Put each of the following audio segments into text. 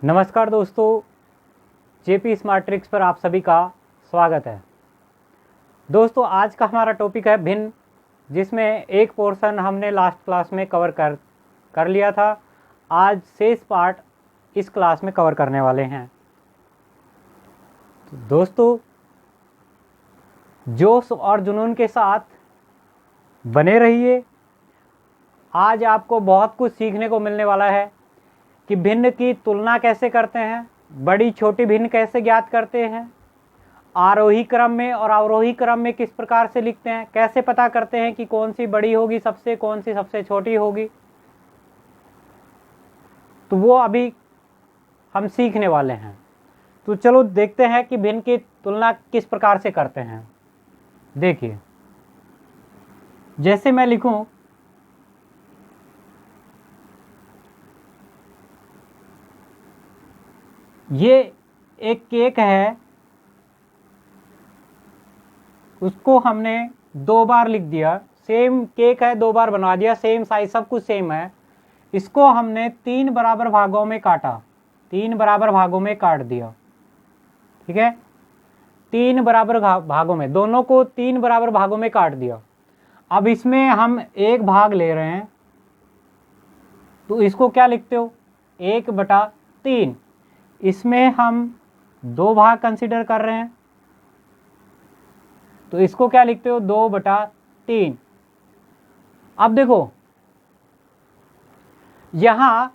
नमस्कार दोस्तों, JP smart tricks पर आप सभी का स्वागत है। दोस्तों, आज का हमारा टॉपिक है भिन्न, जिसमें एक पोर्शन हमने लास्ट क्लास में कवर कर लिया था। आज शेष पार्ट इस क्लास में कवर करने वाले हैं। तो दोस्तों, जोश और जुनून के साथ बने रहिए। आज आपको बहुत कुछ सीखने को मिलने वाला है कि भिन्न की तुलना कैसे करते हैं, बड़ी छोटी भिन्न कैसे ज्ञात करते हैं, आरोही क्रम में और अवरोही क्रम में किस प्रकार से लिखते हैं, कैसे पता करते हैं कि कौन सी बड़ी होगी सबसे, कौन सी सबसे छोटी होगी। तो वो अभी हम सीखने वाले हैं। तो चलो देखते हैं कि भिन्न की तुलना किस प्रकार से करते हैं। देखिए, जैसे मैं लिखूं ये एक केक है, उसको हमने 2 बार लिख दिया। सेम केक है, 2 बार बना दिया, सेम साइज, सब कुछ सेम है। इसको हमने 3 बराबर भागों में काटा, 3 बराबर भागों में काट दिया। ठीक है, 3 बराबर भागों में, दोनों को 3 बराबर भागों में काट दिया। अब इसमें हम एक भाग ले रहे हैं, तो इसको क्या लिखते हो, 1/3। इसमें हम 2 भाग कंसीडर कर रहे हैं, तो इसको क्या लिखते हो, 2/3। अब देखो, यहां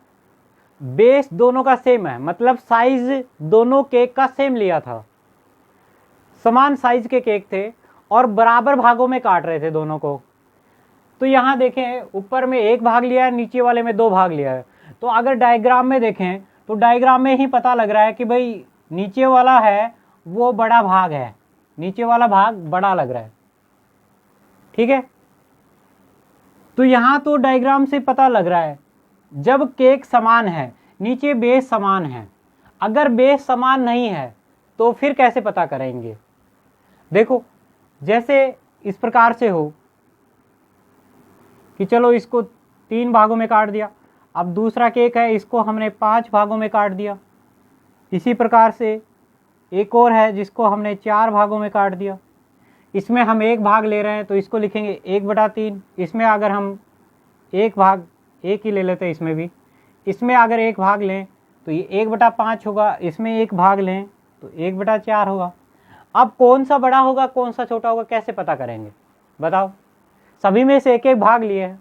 बेस दोनों का सेम है, मतलब साइज दोनों केक का सेम लिया था, समान साइज के केक थे और बराबर भागों में काट रहे थे दोनों को। तो यहां देखें, ऊपर में 1 भाग लिया है, नीचे वाले में 2 भाग लिया है। तो अगर डायग्राम में देखें तो डायग्राम में ही पता लग रहा है कि भाई नीचे वाला है वो बड़ा भाग है, नीचे वाला भाग बड़ा लग रहा है। ठीक है, तो यहां तो डायग्राम से पता लग रहा है जब केक समान है, नीचे बेस समान है। अगर बेस समान नहीं है तो फिर कैसे पता करेंगे। देखो, जैसे इस प्रकार से हो कि चलो इसको 3 भागों में काट दिया। अब दूसरा केक है, इसको हमने 5 भागों में काट दिया। इसी प्रकार से एक और है जिसको हमने 4 भागों में काट दिया। इसमें हम 1 भाग ले रहे हैं, तो इसको लिखेंगे 1/3। इसमें अगर हम 1 भाग, 1 ही ले लेते हैं इसमें भी, इसमें अगर 1 भाग लें तो ये 1/5 होगा। इसमें 1 भाग लें तो 1/4 होगा। अब कौन सा बड़ा होगा, कौन सा छोटा होगा, कैसे पता करेंगे बताओ। सभी में से 1-1 भाग लिए हैं।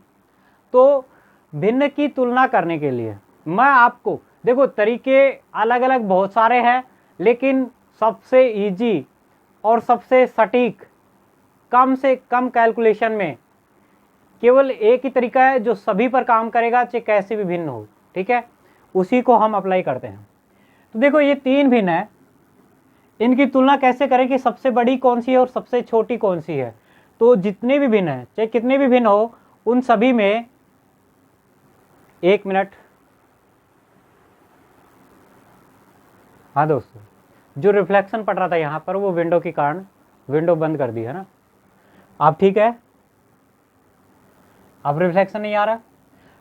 तो भिन्न की तुलना करने के लिए मैं आपको, देखो तरीके अलग अलग बहुत सारे हैं, लेकिन सबसे इजी और सबसे सटीक, कम से कम कैलकुलेशन में केवल एक ही तरीका है जो सभी पर काम करेगा, चाहे कैसे भी भिन्न हो। ठीक है, उसी को हम अप्लाई करते हैं। तो देखो, ये 3 भिन्न है, इनकी तुलना कैसे करें कि सबसे बड़ी कौन सी है और सबसे छोटी कौन सी है। तो जितने भी भिन्न है, चाहे कितने भी भिन्न हो, उन सभी में 1 मिनट। हाँ दोस्तों, जो रिफ्लेक्शन पड़ रहा था यहाँ पर, वो विंडो के कारण विंडो बंद कर दी है ना। अब ठीक है, अब रिफ्लेक्शन नहीं आ रहा।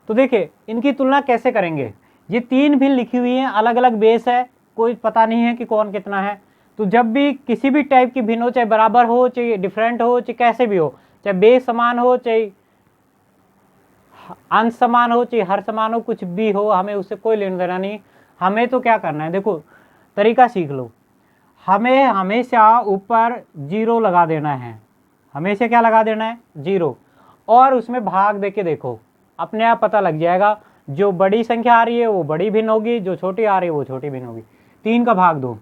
तो देखिए, इनकी तुलना कैसे करेंगे। ये 3 भिन्न लिखी हुई हैं, अलग अलग बेस है, कोई पता नहीं है कि कौन कितना है। तो जब भी किसी भी टाइप की भिन्न हो, चाहे बराबर हो, चाहे डिफरेंट हो, चाहे कैसे भी हो, चाहे बेस समान हो, चाहे अंश समान हो, चाहे हर समान हो, कुछ भी हो, हमें उससे कोई लेना देना नहीं। हमें तो क्या करना है, देखो तरीका सीख लो। हमें हमेशा ऊपर 0 लगा देना है, हमेशा क्या लगा देना है, 0, और उसमें भाग देके देखो, अपने आप पता लग जाएगा। जो बड़ी संख्या आ रही है वो बड़ी भिन्न होगी, जो छोटी आ रही है वो छोटी भिन्न होगी। 3 का भाग दो,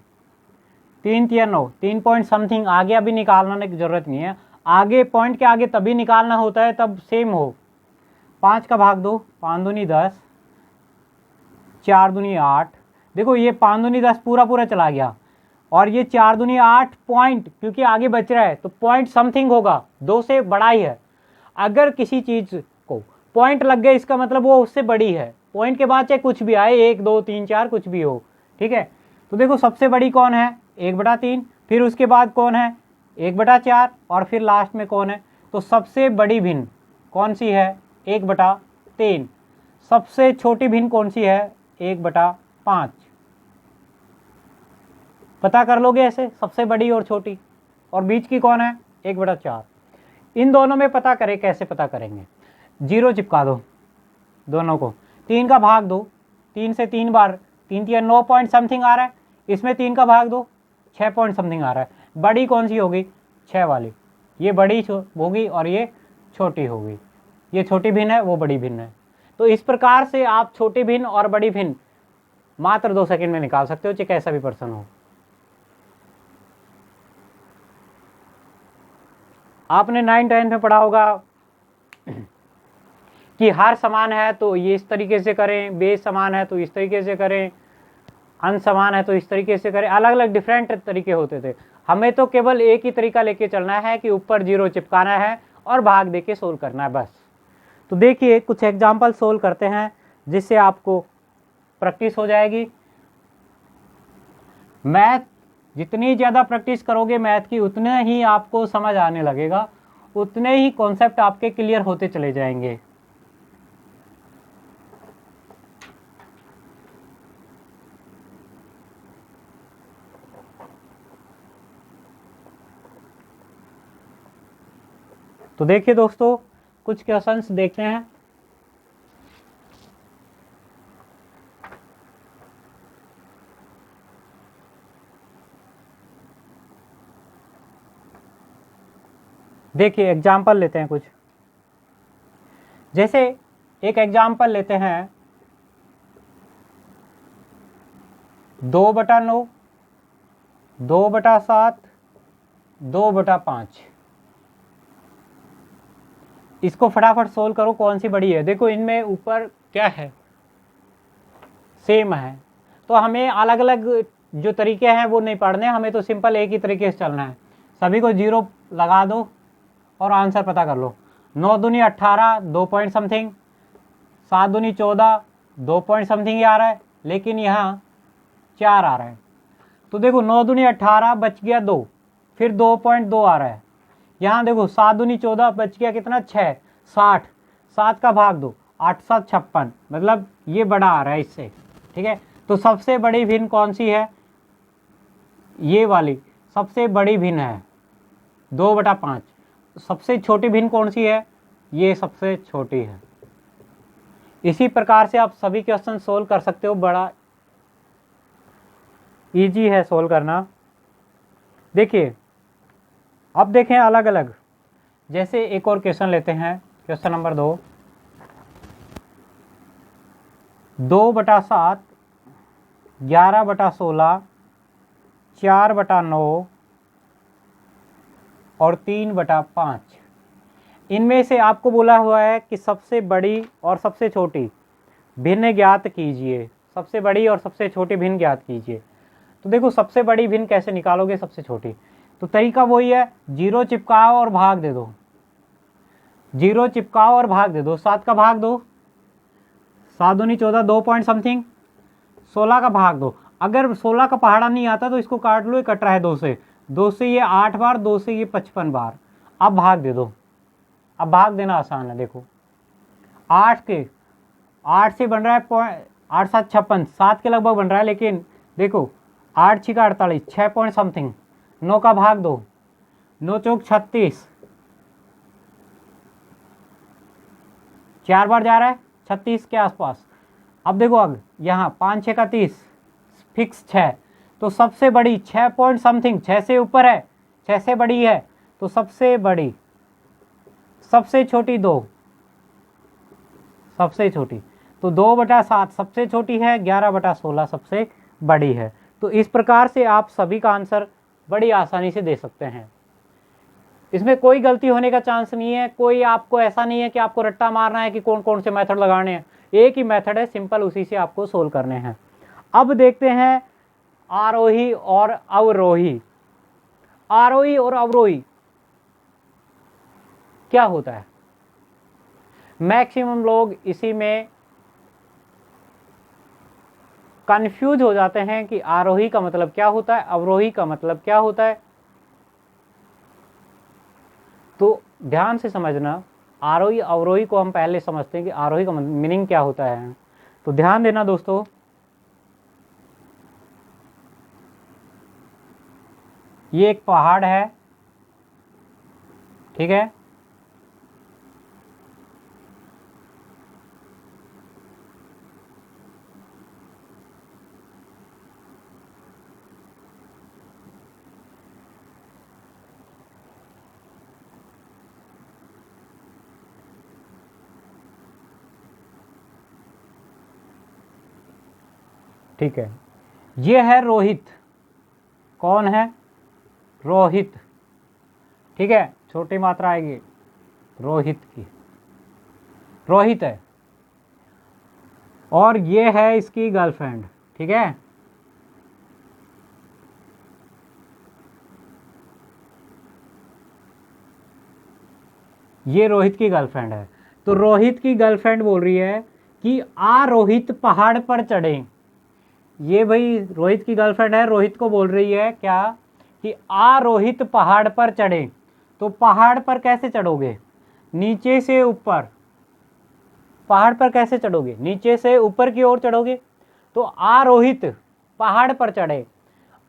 3×3 = 9, 3 पॉइंट समथिंग। आगे अभी निकालने की जरूरत नहीं है, आगे पॉइंट के आगे तभी निकालना होता है तब सेम हो। 5 का भाग दो, 5 दूनी 10, 4 दूनी 8। देखो, ये 5 दूनी 10 पूरा पूरा चला गया, और ये 4 दूनी 8 पॉइंट, क्योंकि आगे बच रहा है तो पॉइंट समथिंग होगा, 2 से बड़ा ही है। अगर किसी चीज को पॉइंट लग गए, इसका मतलब वो उससे बड़ी है। पॉइंट के बाद चाहे कुछ भी आए, 1, 2, 3, 4 कुछ भी हो। ठीक है, तो देखो सबसे बड़ी कौन है, 1/3, फिर उसके बाद कौन है, 1/4, और फिर लास्ट में कौन है। तो सबसे बड़ी भिन्न कौन सी है, 1/3। सबसे छोटी भिन्न कौन सी है, 1/5। पता कर लोगे ऐसे, सबसे बड़ी और छोटी, और बीच की कौन है 1/4। इन दोनों में पता करें, कैसे पता करेंगे, 0 चिपका दो दोनों को, 3 का भाग दो, 3 से 3 बार, 3 3 9 पॉइंट समथिंग आ रहा है, इसमें 3 का भाग दो 6 पॉइंट समथिंग आ रहा है। बड़ी कौन सी होगी 6 वाली, ये बड़ी होगी और ये छोटी होगी, ये छोटी भिन्न है वो बड़ी भिन्न है। तो इस प्रकार से आप छोटी भिन्न और बड़ी भिन्न मात्र 2 सेकंड में निकाल सकते हो, चाहे कैसा भी पर्सन हो। आपने 9 10 में पढ़ा होगा कि हार समान है तो ये इस तरीके से करें, बेस समान है तो इस तरीके से करें, अंश समान है तो इस तरीके से करें, अलग अलग डिफरेंट तरीके होते थे। हमें तो केवल एक ही तरीका लेके चलना है कि ऊपर 0 चिपकाना है और भाग देके सोल्व करना है बस। तो देखिए कुछ एग्जाम्पल सोल्व करते हैं जिससे आपको प्रैक्टिस हो जाएगी। मैथ जितनी ज़्यादा प्रैक्टिस करोगे मैथ की, उतना ही आपको समझ आने लगेगा, उतने ही कॉन्सेप्ट आपके क्लियर होते चले जाएंगे। तो देखिए दोस्तों कुछ क्वेश्चंस देखते हैं। देखिए एग्जाम्पल लेते हैं कुछ, जैसे एक एग्जाम्पल लेते हैं 2/9, 2/7, 2/5। इसको फटाफट सोल्व करो, कौन सी बड़ी है। देखो इनमें ऊपर क्या है, सेम है, तो हमें अलग अलग जो तरीके हैं वो नहीं पढ़ने, हमें तो सिंपल एक ही तरीके से चलना है। सभी को 0 लगा दो और आंसर पता कर लो। 9 दूनी 18, 2 पॉइंट समथिंग, 7 दूनी 14, 2 पॉइंट समथिंग ही आ रहा है, लेकिन यहाँ 4 आ रहा है। तो देखो 9 दूनी 18 बच गया 2, फिर 2.2 आ रहा है। यहाँ देखो 7 दूनी 14 बच गया कितना 6, 60, 7 का भाग दो, 8 7 56, मतलब ये बड़ा आ रहा है इससे, ठीक है। तो सबसे बड़ी भिन्न कौन सी है, ये वाली सबसे बड़ी भिन्न है 2/5। सबसे छोटी भिन्न कौन सी है, ये सबसे छोटी है। इसी प्रकार से आप सभी क्वेश्चन सोल्व कर सकते हो, बड़ा इजी है सोल्व करना। देखिए अब देखें अलग अलग, जैसे एक और क्वेश्चन लेते हैं, क्वेश्चन नंबर 2, 2/7, 11/16, 4/9 और 3/5। इनमें से आपको बोला हुआ है कि सबसे बड़ी और सबसे छोटी भिन्न ज्ञात कीजिए, सबसे बड़ी और सबसे छोटी भिन्न ज्ञात कीजिए। तो देखो सबसे बड़ी भिन्न कैसे निकालोगे सबसे छोटी, तो तरीका वही है, 0 चिपकाओ और भाग दे दो, 0 चिपकाओ और भाग दे दो। 7 का भाग दो, 7 दूनी 14, 2 पॉइंट समथिंग, 16 का भाग दो। अगर 16 का पहाड़ा नहीं आता तो इसको काट लो, ये कट रहा है 2 से, 2 से ये 8 बार, 2 से ये 55 बार। अब भाग दे दो, अब भाग देना आसान है। देखो 8 से बन रहा है 8 7 56, 7 के लगभग बन रहा है, लेकिन देखो 8 6 48, 6 पॉइंट समथिंग, 9 का भाग दो, 9 चौक 36, 4 बार जा रहा है 36 के आसपास। अब देखो अब यहाँ 5 6 का 30, फिक्स 6, तो सबसे बड़ी 6 पॉइंट समथिंग, 6 से ऊपर है, 6 से बड़ी है, तो सबसे बड़ी, सबसे छोटी 2, सबसे छोटी, तो 2/7 सबसे छोटी है, 11/16 सबसे बड़ी है। तो इस प्रकार से आप सभी का आंसर बड़ी आसानी से दे सकते हैं, इसमें कोई गलती होने का चांस नहीं है। कोई आपको ऐसा नहीं है कि आपको रट्टा मारना है कि कौन कौन से मेथड लगाने हैं, एक ही मेथड है सिंपल, उसी से आपको सोल्व करने हैं। अब देखते हैं आरोही और अवरोही। आरोही और अवरोही क्या होता है, मैक्सिमम लोग इसी में कंफ्यूज हो जाते हैं कि आरोही का मतलब क्या होता है, अवरोही का मतलब क्या होता है। तो ध्यान से समझना, आरोही अवरोही को हम पहले समझते हैं कि आरोही का मीनिंग क्या होता है। तो ध्यान देना दोस्तों, ये एक पहाड़ है, ठीक है। ठीक है, ये है रोहित। कौन है? रोहित, ठीक है, छोटी मात्रा आएगी रोहित की, रोहित है। और ये है इसकी गर्लफ्रेंड, ठीक है। ये रोहित की गर्लफ्रेंड है। तो रोहित की गर्लफ्रेंड बोल रही है कि आ रोहित पहाड़ पर चढ़े। ये भाई रोहित की गर्लफ्रेंड है, रोहित को बोल रही है क्या कि आ रोहित पहाड़ पर चढ़े। तो पहाड़ पर कैसे चढ़ोगे? नीचे से ऊपर। पहाड़ पर कैसे चढ़ोगे? नीचे से ऊपर की ओर चढ़ोगे। तो आ रोहित पहाड़ पर चढ़े।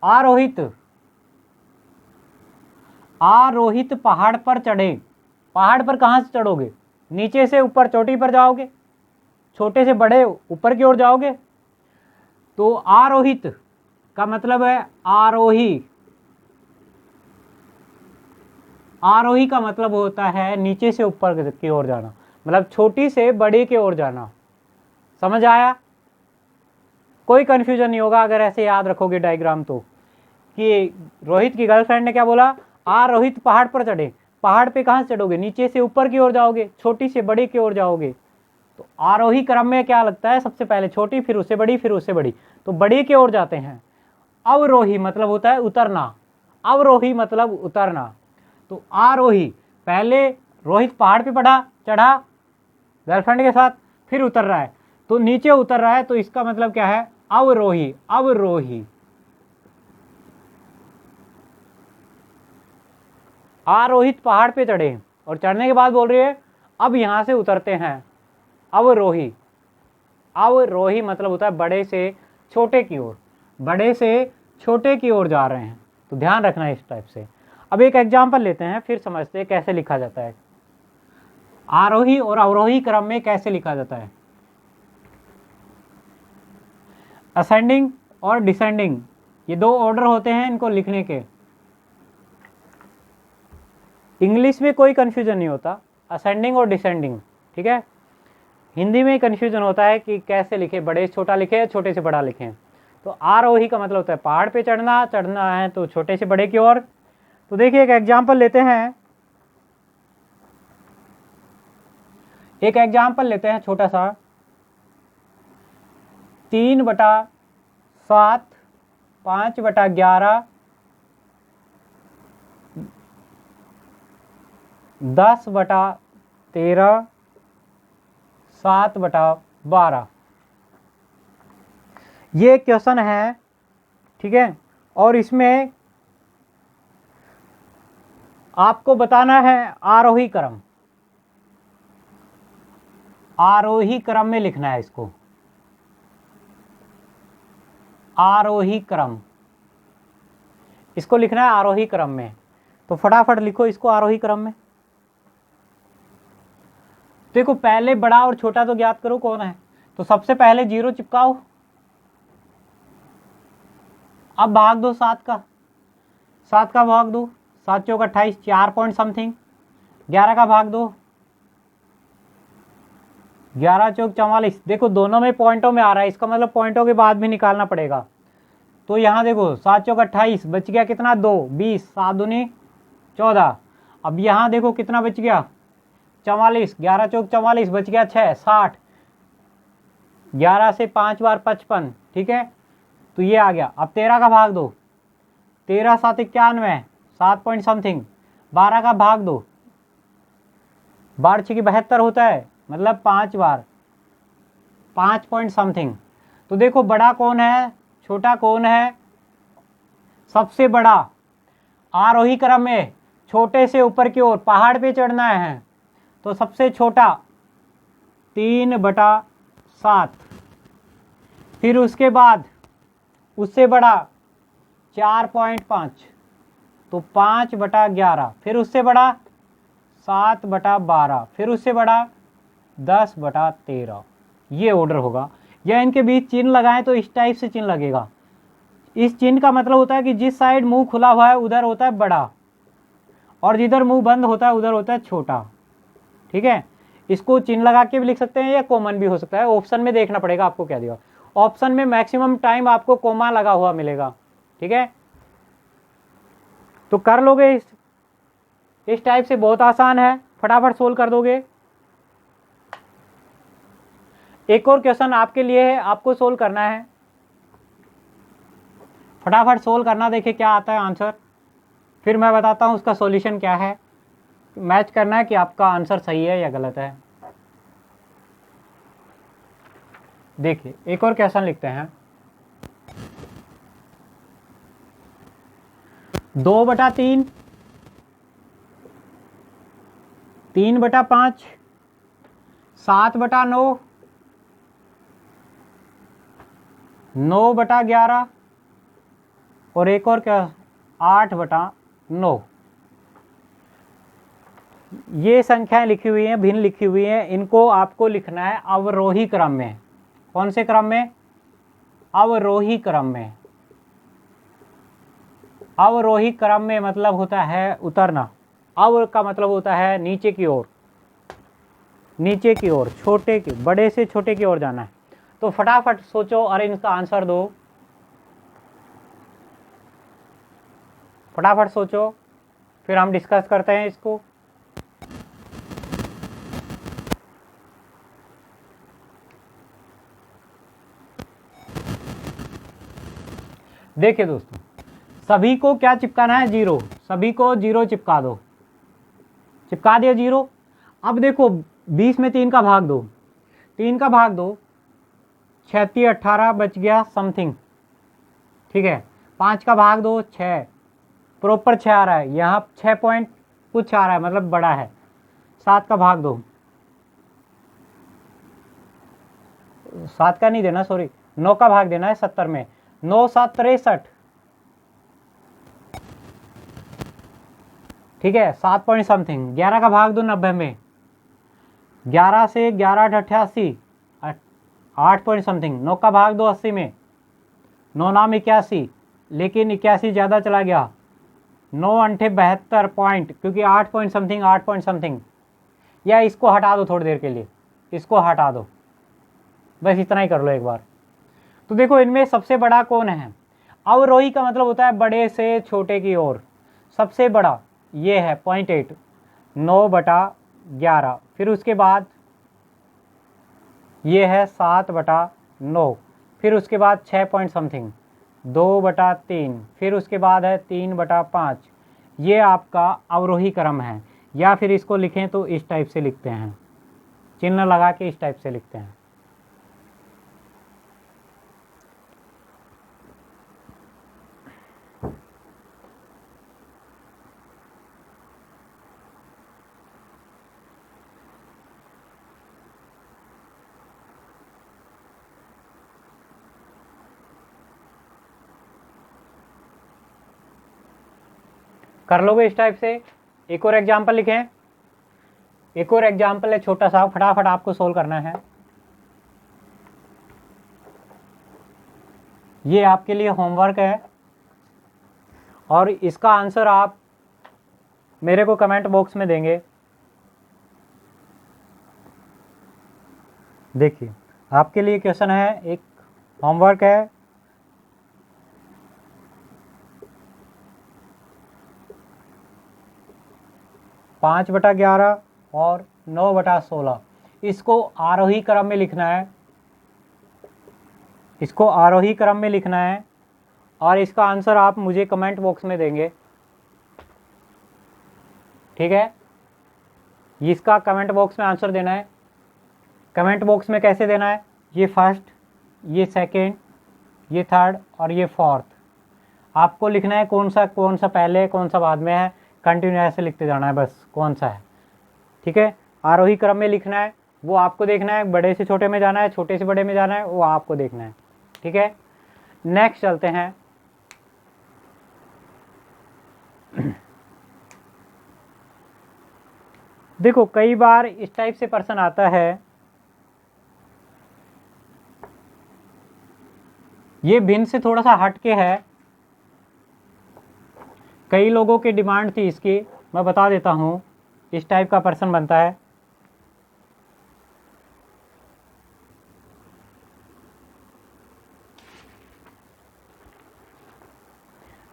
आ रोहित पहाड़ पर चढ़े। पहाड़ पर कहाँ से चढ़ोगे? नीचे से ऊपर, चोटी पर जाओगे, छोटे से बड़े ऊपर की ओर जाओगे। तो आरोहित का मतलब है आरोही। आरोही का मतलब होता है नीचे से ऊपर की ओर जाना, मतलब छोटी से बड़ी की ओर जाना। समझ आया? कोई कंफ्यूजन नहीं होगा अगर ऐसे याद रखोगे डायग्राम तो, कि रोहित की गर्लफ्रेंड ने क्या बोला? रोहित पहाड़ पर चढ़े। पहाड़ पे कहाँ से चढ़ोगे? नीचे से ऊपर की ओर जाओगे, छोटी से बड़ी की ओर जाओगे। तो आरोही क्रम में क्या लगता है? सबसे पहले छोटी, फिर उससे बड़ी, फिर उससे बड़ी, तो बड़ी की ओर जाते हैं। अवरोही मतलब होता है उतरना। अवरोही मतलब उतरना। तो आरोही, पहले रोहित पहाड़ पे चढ़ा गर्लफ्रेंड के साथ, फिर उतर रहा है, तो नीचे उतर रहा है, तो इसका मतलब क्या है? अवरोही। अवरोही। आरोहित पहाड़ पे चढ़े और चढ़ने के बाद बोल रही है अब यहां से उतरते हैं। अवरोही। अवरोही मतलब होता है बड़े से छोटे की ओर, बड़े से छोटे की ओर जा रहे हैं। तो ध्यान रखना है इस टाइप से। अब एक एग्जांपल लेते हैं, फिर समझते हैं कैसे लिखा जाता है, आरोही और अवरोही क्रम में कैसे लिखा जाता है। असेंडिंग और डिसेंडिंग, ये दो ऑर्डर होते हैं इनको लिखने के। इंग्लिश में कोई कंफ्यूजन नहीं होता, असेंडिंग और डिसेंडिंग, ठीक है। हिंदी में कंफ्यूजन होता है कि कैसे लिखे, बड़े से छोटा लिखे या छोटे से बड़ा लिखें। तो आरोही का मतलब होता है पहाड़ पे चढ़ना है तो छोटे से बड़े की ओर। तो देखिए एक एग्जाम्पल लेते हैं, छोटा सा। 3/7, 5/11, 10/13, 7/12, ये क्वेश्चन है, ठीक है। और इसमें आपको बताना है आरोही क्रम। आरोही क्रम में लिखना है इसको, आरोही क्रम, इसको लिखना है आरोही क्रम में। तो फटाफट लिखो इसको आरोही क्रम में। देखो पहले बड़ा और छोटा तो ज्ञात करो कौन है। तो सबसे पहले 0 चिपकाओ, अब भाग दो 7 का, 7 का भाग दो, 7 चौक 28, 4 पॉइंट समथिंग। 11 का भाग दो, 11 चौक 44। देखो दोनों में पॉइंटों में आ रहा है, इसका मतलब पॉइंटों के बाद भी निकालना पड़ेगा। तो यहाँ देखो 7 चौक 28, बच गया कितना? 2, 20, 7 दूनी 14। अब यहाँ देखो कितना बच गया? 44, 11 चौक 44, बच गया 6, 60। 11 से 5 बार 55, ठीक है। तो ये आ गया। अब 13 का भाग दो, 13 7 91, 7 पॉइंट समथिंग। 12 का भाग दो, 12 6 72 होता है, मतलब 5 बार 5 पॉइंट समथिंग। तो देखो बड़ा कौन है, छोटा कौन है? सबसे बड़ा। आरोही क्रम में छोटे से ऊपर की ओर पहाड़ पे चढ़ना है, तो सबसे छोटा 3/7, फिर उसके बाद उससे बड़ा 4.5, तो 5/11, फिर उससे बड़ा 7/12, फिर उससे बड़ा 10/13। ये ऑर्डर होगा। या इनके बीच चिन्ह लगाएं तो इस टाइप से चिन्ह लगेगा। इस चिन्ह का मतलब होता है कि जिस साइड मुंह खुला हुआ है उधर होता है बड़ा, और जिधर मुंह बंद होता है उधर होता है छोटा। ठीक है, इसको चिन्ह लगा के भी लिख सकते हैं या कॉमन भी हो सकता है। ऑप्शन में देखना पड़ेगा आपको क्या दिया। ऑप्शन में मैक्सिमम टाइम आपको कोमा लगा हुआ मिलेगा। ठीक है, तो कर लोगे इस टाइप से, बहुत आसान है, फटाफट सोल्व कर दोगे। एक और क्वेश्चन आपके लिए है, आपको सोल्व करना है, फटाफट सोल्व करना, देखिए क्या आता है आंसर, फिर मैं बताता हूं उसका सॉल्यूशन क्या है। मैच करना है कि आपका आंसर सही है या गलत है। देखिए एक और क्वेश्चन लिखते हैं। 2/3, 3/5, 7/9, 9/11 और एक और क्या 8/9। ये संख्याएं लिखी हुई हैं, भिन्न लिखी हुई हैं। इनको आपको लिखना है अवरोही क्रम में। कौन से क्रम में? अवरोही क्रम में। अवरोही क्रम में मतलब होता है उतरना। अव का मतलब होता है नीचे की ओर, नीचे की ओर, छोटे की, बड़े से छोटे की ओर जाना है। तो फटाफट सोचो और इनका आंसर दो। फटाफट सोचो, फिर हम डिस्कस करते हैं इसको। देखिए दोस्तों, सभी को क्या चिपकाना है? 0। सभी को 0 चिपका दो। चिपका दिया 0। अब देखो 20 में 3 का भाग दो, 3 का भाग दो, 36 18 बच गया समथिंग। ठीक है, 5 का भाग दो 6, प्रॉपर 6 आ रहा है, यहाँ 6 पॉइंट कुछ आ रहा है, मतलब बड़ा है। 7 का भाग दो, 7 का नहीं देना, सॉरी 9 का भाग देना है 70 में। 9 7 63। ठीक है, 7 पॉइंट समथिंग। 11 का भाग दो 90 में, 11 से 11 8 88, 8 पॉइंट समथिंग। 9 का भाग दो 80 में, 9 नाम 81, लेकिन 81 ज़्यादा चला गया। 9 अंठे 72 पॉइंट, क्योंकि 8 पॉइंट समथिंग, 8 पॉइंट समथिंग। या इसको हटा दो थोड़ी देर के लिए, इसको हटा दो, बस इतना ही कर लो एक बार। तो देखो इनमें सबसे बड़ा कौन है? अवरोही का मतलब होता है बड़े से छोटे की ओर। सबसे बड़ा ये है 0.8, 9/11। फिर उसके बाद ये है 7/9। फिर उसके बाद 6 पॉइंट समथिंग, 2/3। फिर उसके बाद है 3/5। ये आपका अवरोही क्रम है। या फिर इसको लिखें तो इस टाइप से लिखते हैं, चिन्ह लगा के इस टाइप से लिखते हैं। कर लोगे इस टाइप से। एक और एग्जाम्पल लिखें, एक और एग्जाम्पल है छोटा सा, फटाफट आपको सोल्व करना है। ये आपके लिए होमवर्क है और इसका आंसर आप मेरे को कमेंट बॉक्स में देंगे। देखिए आपके लिए क्वेश्चन है, एक होमवर्क है। पाँच बटा 11 और 9/16, इसको आरोही क्रम में लिखना है, इसको आरोही क्रम में लिखना है और इसका आंसर आप मुझे कमेंट बॉक्स में देंगे। ठीक है, इसका कमेंट बॉक्स में आंसर देना है। कमेंट बॉक्स में कैसे देना है? ये फर्स्ट, ये सेकंड, ये थर्ड और ये फोर्थ। आपको लिखना है कौन सा पहले कौन सा बाद में है, कंटिन्यू ऐसे लिखते जाना है बस, कौन सा है। ठीक है, आरोही क्रम में लिखना है, वो आपको देखना है। बड़े से छोटे में जाना है, छोटे से बड़े में जाना है, वो आपको देखना है। ठीक है, नेक्स्ट चलते हैं। देखो कई बार इस टाइप से प्रश्न आता है, ये भिन्न से थोड़ा सा हट के है, कई लोगों की डिमांड थी इसकी, मैं बता देता हूँ। इस टाइप का प्रश्न बनता है,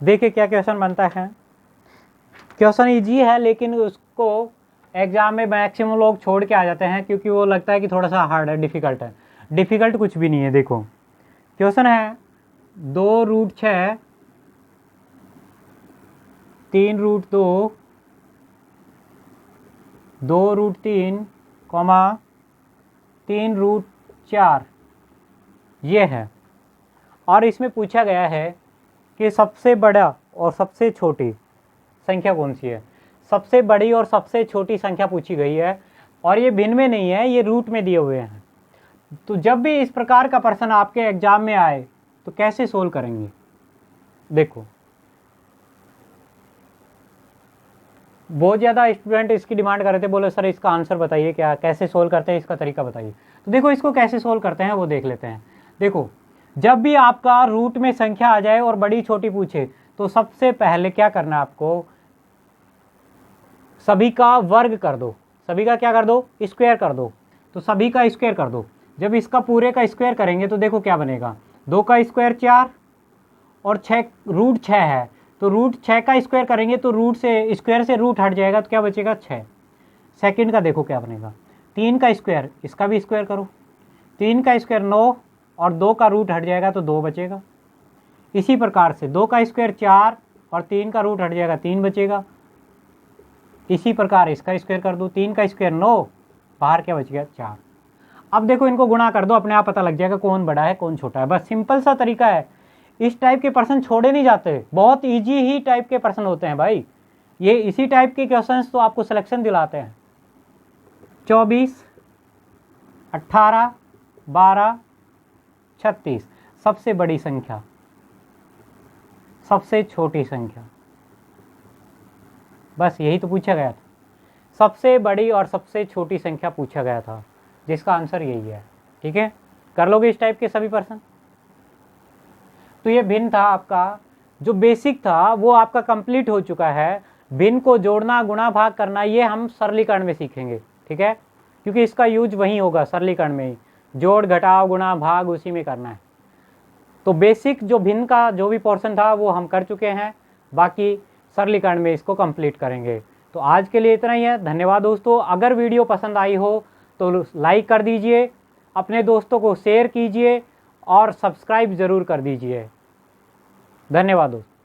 देखिए क्या क्वेश्चन बनता है। क्वेश्चन इजी है लेकिन उसको एग्जाम में मैक्सिमम लोग छोड़ के आ जाते हैं क्योंकि वो लगता है कि थोड़ा सा हार्ड है, डिफ़िकल्ट है। डिफ़िकल्ट कुछ भी नहीं है। देखो क्वेश्चन है 2√6 3√2 2√3 3√4 ये है। और इसमें पूछा गया है कि सबसे बड़ा और सबसे छोटी संख्या कौन सी है। सबसे बड़ी और सबसे छोटी संख्या पूछी गई है और ये भिन्न में नहीं है, ये रूट में दिए हुए हैं। तो जब भी इस प्रकार का प्रश्न आपके एग्जाम में आए तो कैसे सोल्व करेंगे। देखो बहुत ज़्यादा स्टूडेंट इसकी डिमांड कर रहे थे, बोले सर इसका आंसर बताइए, क्या कैसे सोल्व करते हैं, इसका तरीका बताइए। तो देखो इसको कैसे सोल्व करते हैं वो देख लेते हैं। देखो जब भी आपका रूट में संख्या आ जाए और बड़ी छोटी पूछे तो सबसे पहले क्या करना है आपको, सभी का वर्ग कर दो। सभी का क्या कर दो, स्क्वायर कर दो। तो सभी का स्क्वायर कर दो। जब इसका पूरे का स्क्वायर करेंगे तो देखो क्या बनेगा, 2 का स्क्वायर 4 और 6 √6 है, तो √6 का स्क्वायर करेंगे तो रूट से स्क्वायर से रूट हट जाएगा तो क्या बचेगा 6। सेकंड का देखो क्या बनेगा, 3 का स्क्वायर, इसका भी स्क्वायर करो, 3 का स्क्वायर 9 और 2 का रूट हट जाएगा तो 2 बचेगा। इसी प्रकार से 2 का स्क्वायर 4 और 3 का रूट हट जाएगा 3 बचेगा। इसी प्रकार इसका स्क्वायर कर दो, 3 का स्क्वायर 9, बाहर क्या बच गया 4। अब देखो इनको गुणा कर दो, अपने आप पता लग जाएगा कौन बड़ा है कौन छोटा है। बस सिंपल सा तरीका है। इस टाइप के प्रश्न छोड़े नहीं जाते, बहुत इजी ही टाइप के प्रश्न होते हैं भाई। ये इसी टाइप के क्वेश्चंस तो आपको सिलेक्शन दिलाते हैं। 24 18 12 36 सबसे बड़ी संख्या, सबसे छोटी संख्या, बस यही तो पूछा गया था। सबसे बड़ी और सबसे छोटी संख्या पूछा गया था, जिसका आंसर यही है। ठीक है, कर लोगे इस टाइप के सभी प्रश्न। तो ये भिन्न था आपका, जो बेसिक था वो आपका कंप्लीट हो चुका है। भिन्न को जोड़ना, गुणा, भाग करना ये हम सरलीकरण में सीखेंगे। ठीक है, क्योंकि इसका यूज वहीं होगा सरलीकरण में ही, जोड़ घटाव गुणा भाग उसी में करना है। तो बेसिक जो भिन्न का जो भी पोर्शन था वो हम कर चुके हैं, बाकी सरलीकरण में इसको कंप्लीट करेंगे। तो आज के लिए इतना ही है। धन्यवाद दोस्तों। अगर वीडियो पसंद आई हो तो लाइक कर दीजिए, अपने दोस्तों को शेयर कीजिए और सब्सक्राइब ज़रूर कर दीजिए। धन्यवाद दोस्तों।